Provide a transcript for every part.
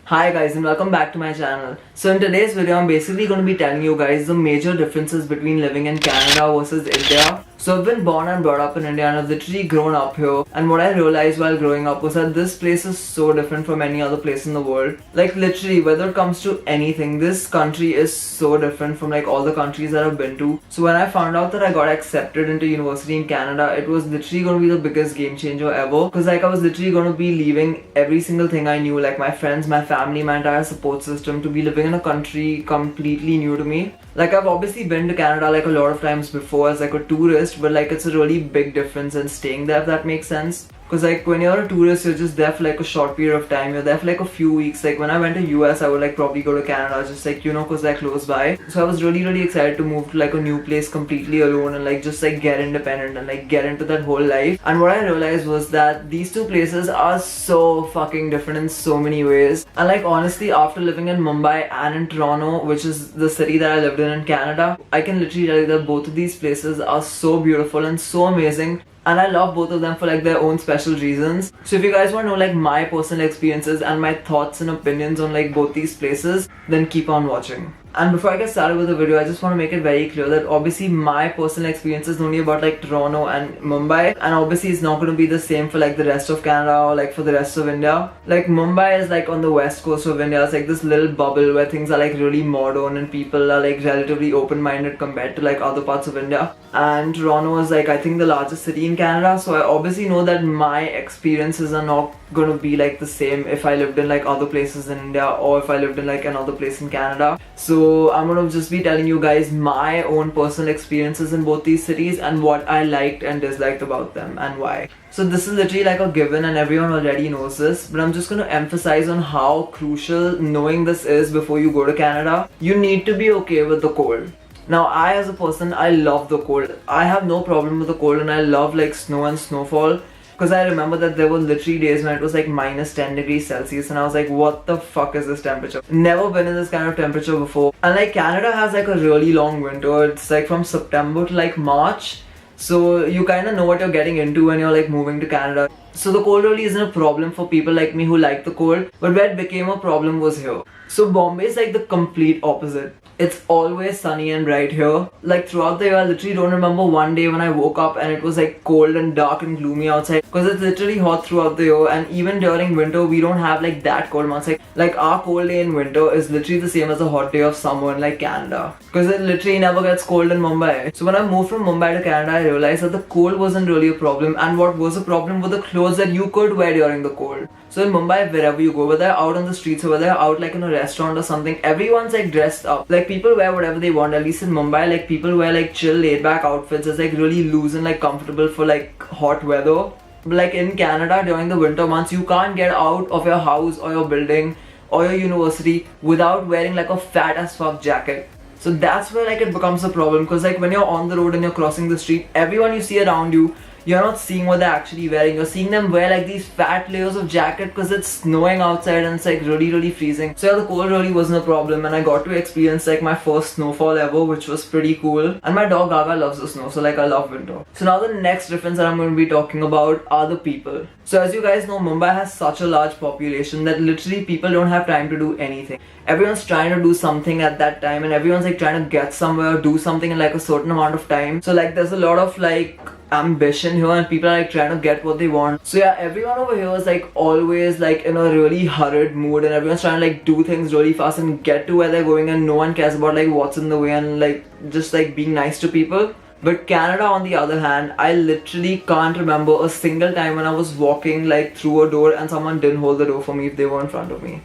Hi guys and welcome back to my channel. So in today's video I'm basically going to be telling you guys the major differences between living in Canada versus India. So I've been born and brought up in India and I've literally grown up here, and what I realized while growing up was that this place is so different from any other place in the world. Like literally, whether it comes to anything, this country is so different from like all the countries that I've been to. So when I found out that I got accepted into university in Canada, it was literally going to be the biggest game changer ever, because like I was literally going to be leaving every single thing I knew, like my friends, my family, my entire support system, to be living in a country completely new to me. Like I've obviously been to Canada like a lot of times before as like a tourist, but like it's a really big difference in staying there, if that makes sense. Because like when you're a tourist, you're just there for like a short period of time, you're there for like a few weeks. Like when I went to US, I would like probably go to Canada just like, you know, because they're close by. So I was really excited to move to like a new place completely alone and like just like get independent and like get into that whole life. And what I realized was that these two places are so fucking different in so many ways. And like honestly, after living in Mumbai and in Toronto, which is the city that I lived in Canada, I can literally tell you that both of these places are so beautiful and so amazing. And I love both of them for like their own special reasons. So if you guys want to know like my personal experiences and my thoughts and opinions on like both these places, then keep on watching. And before I get started with the video, I just want to make it very clear that obviously my personal experience is only about like Toronto and Mumbai, and obviously it's not going to be the same for like the rest of Canada or like for the rest of India. Like Mumbai is like on the west coast of India. It's like this little bubble where things are like really modern and people are like relatively open-minded compared to like other parts of India. And Toronto is like I think the largest city in Canada, so I obviously know that my experiences are not going to be like the same if I lived in like other places in India or if I lived in like another place in Canada. So I'm going to just be telling you guys my own personal experiences in both these cities and what I liked and disliked about them and why. So this is literally like a given and everyone already knows this, but I'm just going to emphasize on how crucial knowing this is before you go to Canada. You need to be okay with the cold. Now I as a person, I love the cold. I have no problem with the cold and I love like snow and snowfall. Because I remember that there were literally days when it was like minus 10 degrees Celsius and I was like, what the fuck is this temperature? Never been in this kind of temperature before. And like Canada has like a really long winter. It's like from September to like March. So you kind of know what you're getting into when you're like moving to Canada. So the cold really isn't a problem for people like me who like the cold. But where it became a problem was here. So Bombay is like the complete opposite. It's always sunny and bright here. Like throughout the year, I literally don't remember one day when I woke up and it was like cold and dark and gloomy outside, because it's literally hot throughout the year. And even during winter, we don't have like that cold months. Like our cold day in winter is literally the same as a hot day of summer in like Canada, because it literally never gets cold in Mumbai. So when I moved from Mumbai to Canada, I realized that the cold wasn't really a problem, and what was a problem were the clothes that you could wear during the cold. So in Mumbai, wherever you go, whether they're out on the streets or whether they're out like in a restaurant or something, everyone's like dressed up. Like people wear whatever they want. At least in Mumbai, like people wear like chill, laid back outfits. It's like really loose and like comfortable for like hot weather. But like in Canada during the winter months, you can't get out of your house or your building or your university without wearing like a fat as fuck jacket. So that's where like it becomes a problem, because like when you're on the road and you're crossing the street, everyone you see around you, you're not seeing what they're actually wearing. You're seeing them wear like these fat layers of jacket because it's snowing outside and it's like really freezing. So yeah, the cold really wasn't a problem, and I got to experience like my first snowfall ever, which was pretty cool. And my dog Gaga loves the snow, so like I love winter. So now the next difference that I'm going to be talking about are the people. So as you guys know, Mumbai has such a large population that literally people don't have time to do anything. Everyone's trying to do something at that time, and everyone's like trying to get somewhere, do something in like a certain amount of time. So like there's a lot of like ambition here and people are like trying to get what they want. So yeah, everyone over here is like always like in a really hurried mood, and everyone's trying to like do things really fast and get to where they're going, and no one cares about like what's in the way and like just like being nice to people. But Canada on the other hand, I literally can't remember a single time when I was walking like through a door and someone didn't hold the door for me if they were in front of me.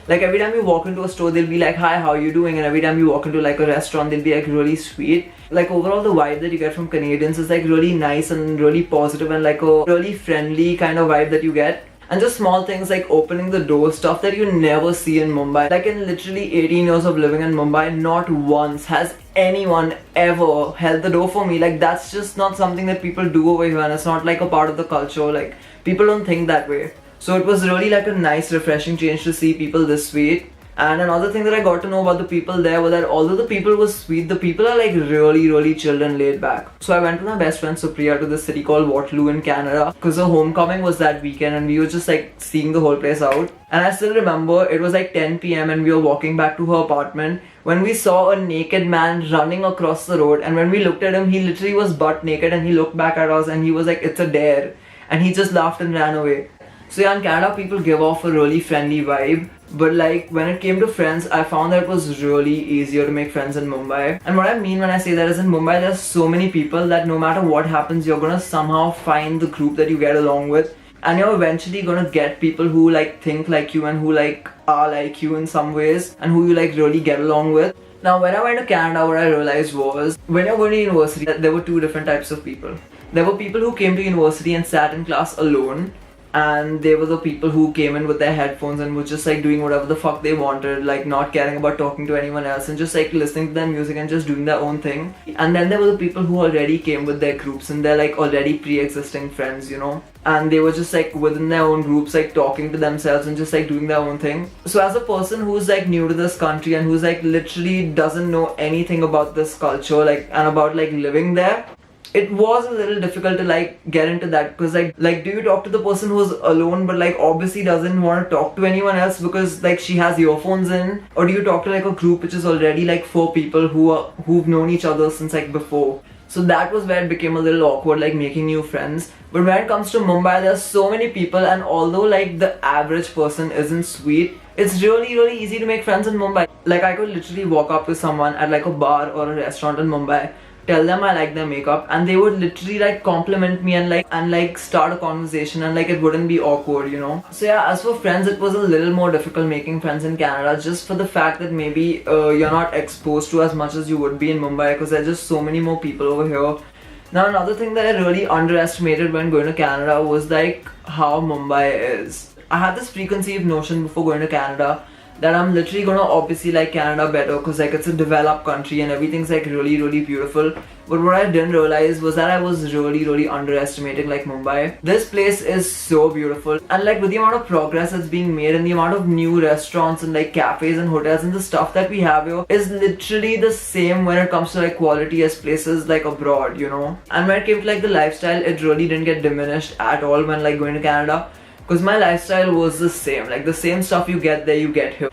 Like every time you walk into a store, they'll be like, hi, how are you doing? And every time you walk into like a restaurant, they'll be like really sweet. Like overall the vibe that you get from Canadians is like really nice and really positive and like a really friendly kind of vibe that you get. And just small things like opening the door, stuff that you never see in Mumbai. Like in literally 18 years of living in Mumbai, not once has anyone ever held the door for me. Like that's just not something that people do over here, and it's not like a part of the culture. Like people don't think that way. So it was really like a nice refreshing change to see people this sweet. And another thing that I got to know about the people there was that although the people were sweet, the people are like really chilled and laid back. So I went with my best friend Supriya to this city called Waterloo in Canada because her homecoming was that weekend and we were just like seeing the whole place out. And I still remember it was like 10 p.m. and we were walking back to her apartment when we saw a naked man running across the road, and when we looked at him, he literally was butt naked and he looked back at us and he was like, "It's a dare," and he just laughed and ran away. So yeah, in Canada people give off a really friendly vibe, but like when it came to friends, I found that it was really easier to make friends in Mumbai. And what I mean when I say that is in Mumbai there's so many people that no matter what happens, you're gonna somehow find the group that you get along with, and you're eventually gonna get people who like think like you and who like are like you in some ways and who you like really get along with. Now when I went to Canada, what I realized was when you're going to university, there were two different types of people. There were people who came to university and sat in class alone, and they were the people who came in with their headphones and were just like doing whatever the fuck they wanted, like not caring about talking to anyone else and just like listening to their music and just doing their own thing. And then there were the people who already came with their groups and they're like already pre-existing friends, you know, and they were just like within their own groups like talking to themselves and just like doing their own thing. So as a person who's like new to this country and who's like literally doesn't know anything about this culture like and about like living there, it was a little difficult to like get into that because like do you talk to the person who's alone but like obviously doesn't want to talk to anyone else because like she has earphones in, or do you talk to like a group which is already like 4 people who've known each other since like before? So that was where it became a little awkward, like making new friends. But when it comes to Mumbai, there's so many people, and although like the average person isn't sweet, it's really easy to make friends in Mumbai. Like I could literally walk up to someone at like a bar or a restaurant in Mumbai, tell them I like their makeup, and they would literally like compliment me and like start a conversation, and like it wouldn't be awkward, you know. So yeah, as for friends, it was a little more difficult making friends in Canada just for the fact that maybe you're not exposed to as much as you would be in Mumbai because there's just so many more people over here. Now another thing that I really underestimated when going to Canada was like how Mumbai is. I had this preconceived notion before going to Canada that I'm literally gonna obviously like Canada better because like it's a developed country and everything's like really beautiful. But what I didn't realize was that I was really underestimating like Mumbai. This place is so beautiful, and like with the amount of progress that's being made and the amount of new restaurants and like cafes and hotels and the stuff that we have here is literally the same when it comes to like quality as places like abroad, you know. And when it came to like the lifestyle, it really didn't get diminished at all when like going to Canada. Because my lifestyle was the same, like the same stuff you get there, you get here.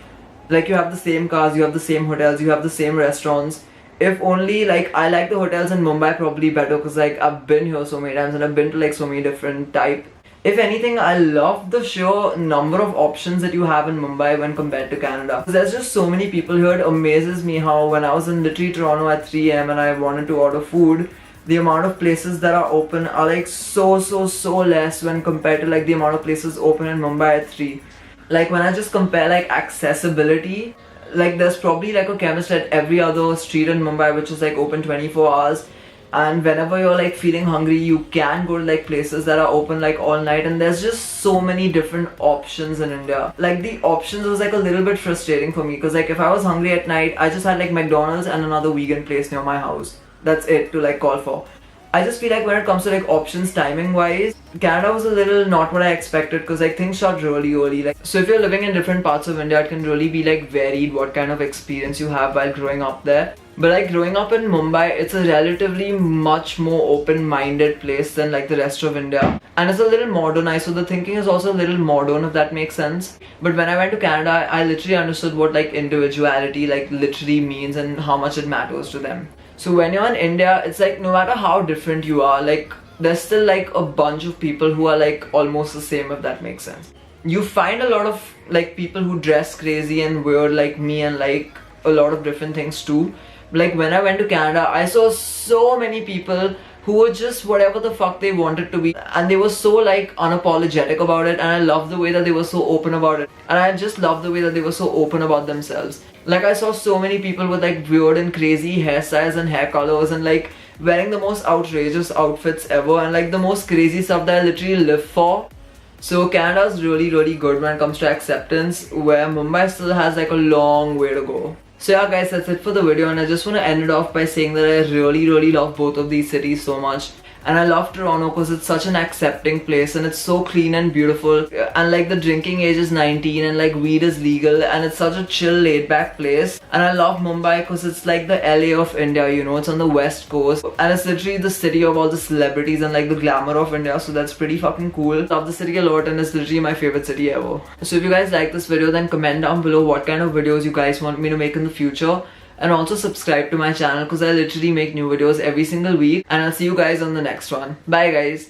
Like you have the same cars, you have the same hotels, you have the same restaurants. If only like I like the hotels in Mumbai probably better because like I've been here so many times and I've been to like so many different type. If anything, I love the sheer number of options that you have in Mumbai when compared to Canada. There's just so many people here. It amazes me how when I was in literally Toronto at 3 AM and I wanted to order food, the amount of places that are open are like so less when compared to like the amount of places open in Mumbai at 3. Like when I just compare like accessibility, like there's probably like a chemist at every other street in Mumbai which is like open 24 hours, and whenever you're like feeling hungry you can go to like places that are open like all night, and there's just so many different options in India. Like the options was like a little bit frustrating for me because like if I was hungry at night, I just had like McDonald's and another vegan place near my house. That's it to like call for. I just feel like when it comes to like options timing wise, Canada was a little not what I expected because like things shut really early. Like so if you're living in different parts of India, it can really be like varied what kind of experience you have while growing up there. But like growing up in Mumbai, it's a relatively much more open-minded place than like the rest of India. And it's a little modernized, so the thinking is also a little modern, if that makes sense. But when I went to Canada, I literally understood what like individuality like literally means and how much it matters to them. So when you're in India, it's like no matter how different you are, like there's still like a bunch of people who are like almost the same, if that makes sense. You find a lot of like people who dress crazy and weird like me and like a lot of different things too. Like when I went to Canada, I saw so many people who were just whatever the fuck they wanted to be, and they were so like unapologetic about it, and I love the way that they were so open about it, and I just love the way that they were so open about themselves. Like I saw so many people with like weird and crazy hairstyles and hair colors and like wearing the most outrageous outfits ever and like the most crazy stuff that I literally live for. So Canada's really good when it comes to acceptance, where Mumbai still has like a long way to go. So yeah guys, that's it for the video, and I just want to end it off by saying that I really love both of these cities so much. And I love Toronto because it's such an accepting place and it's so clean and beautiful. And like the drinking age is 19 and like weed is legal and it's such a chill, laid back place. And I love Mumbai because it's like the LA of India, you know, it's on the west coast. And it's literally the city of all the celebrities and like the glamour of India. So that's pretty fucking cool. Love the city a lot and it's literally my favorite city ever. So if you guys like this video, then comment down below what kind of videos you guys want me to make in the future. And also subscribe to my channel because I literally make new videos every single week. And I'll see you guys on the next one. Bye guys.